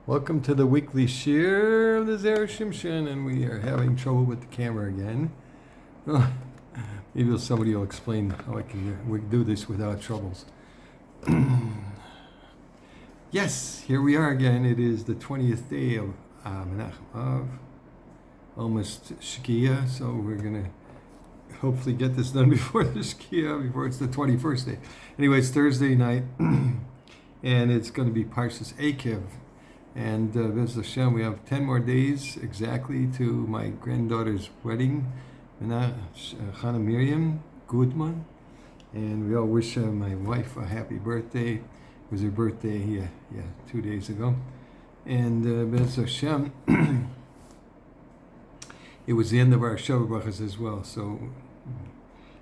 Welcome to the weekly shir of the Zera Shimshon, and we are having trouble with the camera again. Oh, maybe somebody will explain how we can do this without troubles. Yes, here we are again. It is the 20th day of Menachem Av, almost Shkia, so we're going to hopefully get this done before the Shkia, before it's the 21st day. Anyway, it's Thursday night, and it's going to be Parshas Aikev. And Bez Hashem, we have 10 more days exactly to my granddaughter's wedding, Chana Miriam Gutman. And we all wish my wife a happy birthday. It was her birthday, 2 days ago. And Bez Hashem, it was the end of our Shabbat Brachas as well. So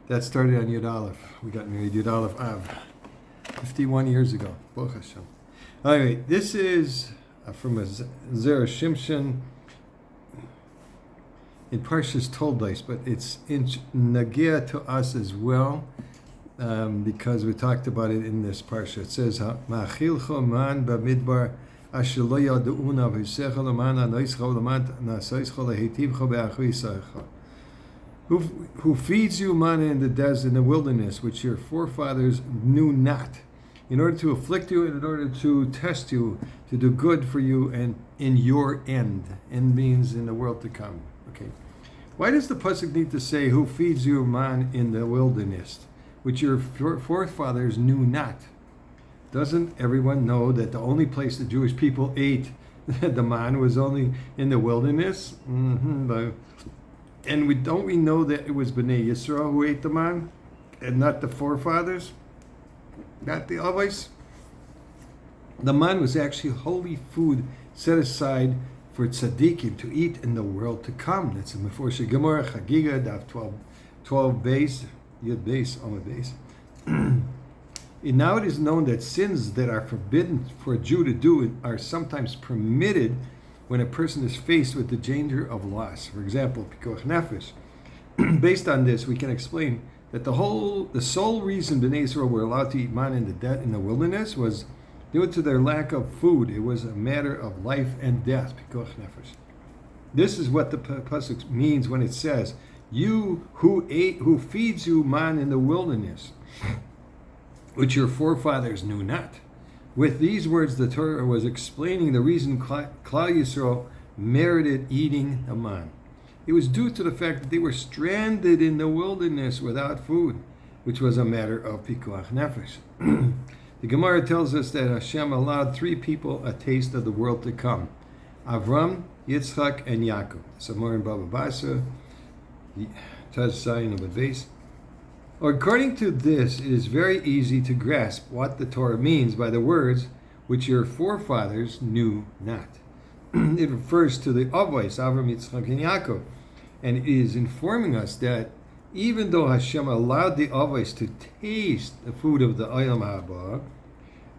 that started on Yud Aleph. We got married Yud Aleph Av 51 years ago. Baruch Hashem. All right, this is from a Zera Shimshon in Parshas Toldos, but it's in Nagia to us as well, because we talked about it in this parsha. It says, "Ma'achilcho man b'midbar asher lo yadu'una v'yisecha l'man anoischa l'man nasoischa lehitivcha be'achrisacha." Who feeds you manna in the desert, in the wilderness, which your forefathers knew not, in order to afflict you and in order to test you, to do good for you and in your end. End means in the world to come. Okay. Why does the pasuk need to say, who feeds you man in the wilderness, which your forefathers knew not? Doesn't everyone know that the only place the Jewish people ate the man was only in the wilderness? And don't we know that it was Bnei Yisrael who ate the man and not the forefathers? Not the Avos. The man was actually holy food set aside for tzaddikim to eat in the world to come. That's in Meforshei Gemara, Chagiga, Daf 12 base, Yud base, Amud base. And now it is known that sins that are forbidden for a Jew to do are sometimes permitted when a person is faced with the danger of loss. For example, Pikuach Nefesh. Based on this, we can explain that the sole reason Bnei Israel were allowed to eat manna in the wilderness was due to their lack of food. It was a matter of life and death. Pikuach Nefesh. This is what the pasuk means when it says, "You who feeds you man in the wilderness, which your forefathers knew not." With these words, the Torah was explaining the reason Klal Yisrael merited eating the man. It was due to the fact that they were stranded in the wilderness without food, which was a matter of Pikuach Nefesh. The Gemara tells us that Hashem allowed 3 people a taste of the world to come: Avram, Yitzchak, and Yaakov. Somewhere in Baba Basra, Taz Zayin of Adves. According to this, it is very easy to grasp what the Torah means by the words, which your forefathers knew not. It refers to the Avos, Avram, Yitzchak, and Yaakov, and it is informing us that even though Hashem allowed the Avos to taste the food of the Olam Haba,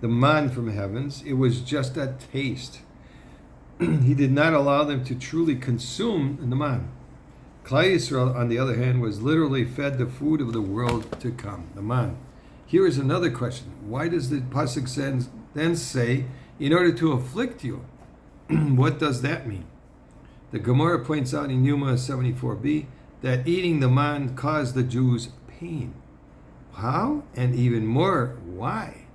the man from heavens, it was just a taste. He did not allow them to truly consume the man. Klal Yisrael, on the other hand, was literally fed the food of the world to come, the man. Here is another question. Why does the pasuk then say, in order to afflict you? What does that mean? The Gemara points out in Yuma 74b that eating the man caused the Jews pain. How? And even more, why?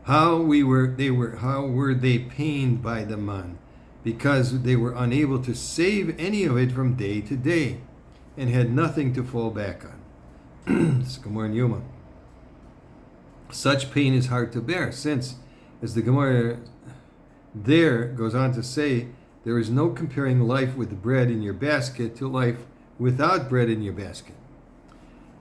How were they pained by the man? Because they were unable to save any of it from day to day and had nothing to fall back on. It's Gemara in Yuma. Such pain is hard to bear, since, as the Gemara there goes on to say, there is no comparing life with bread in your basket to life without bread in your basket.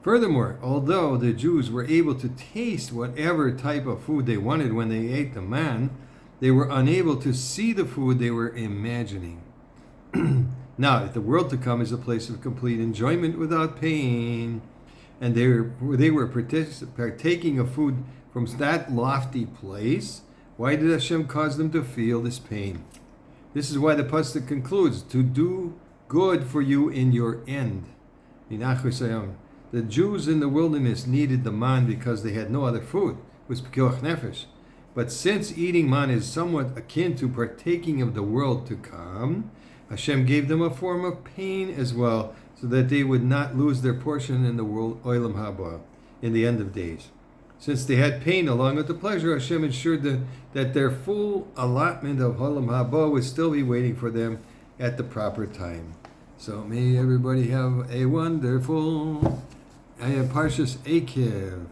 Furthermore, although the Jews were able to taste whatever type of food they wanted when they ate the man, they were unable to see the food they were imagining. Now, if the world to come is a place of complete enjoyment without pain, and they were partaking of food from that lofty place, why did Hashem cause them to feel this pain? This is why the pasuk concludes, to do good for you in your end. The Jews in the wilderness needed the man because they had no other food. It was pikuach nefesh. But since eating man is somewhat akin to partaking of the world to come, Hashem gave them a form of pain as well, so that they would not lose their portion in the world Olam Haba, in the end of days. Since they had pain along with the pleasure, Hashem ensured that their full allotment of Olam Haba would still be waiting for them at the proper time. So may everybody have a wonderful Parshas Aikev,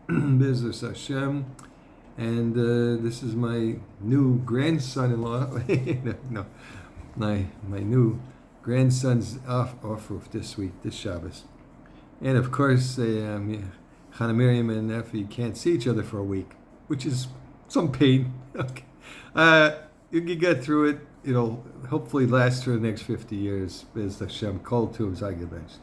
B'ezras Hashem. And this is my new grandson-in-law. No, my new grandson's off this week, this Shabbos. And of course, Chana Miriam and Effie can't see each other for a week, which is some pain. Okay. You can get through it. It'll hopefully last for the next 50 years. Bez Hashem, Kol Tuv Zaygabesh.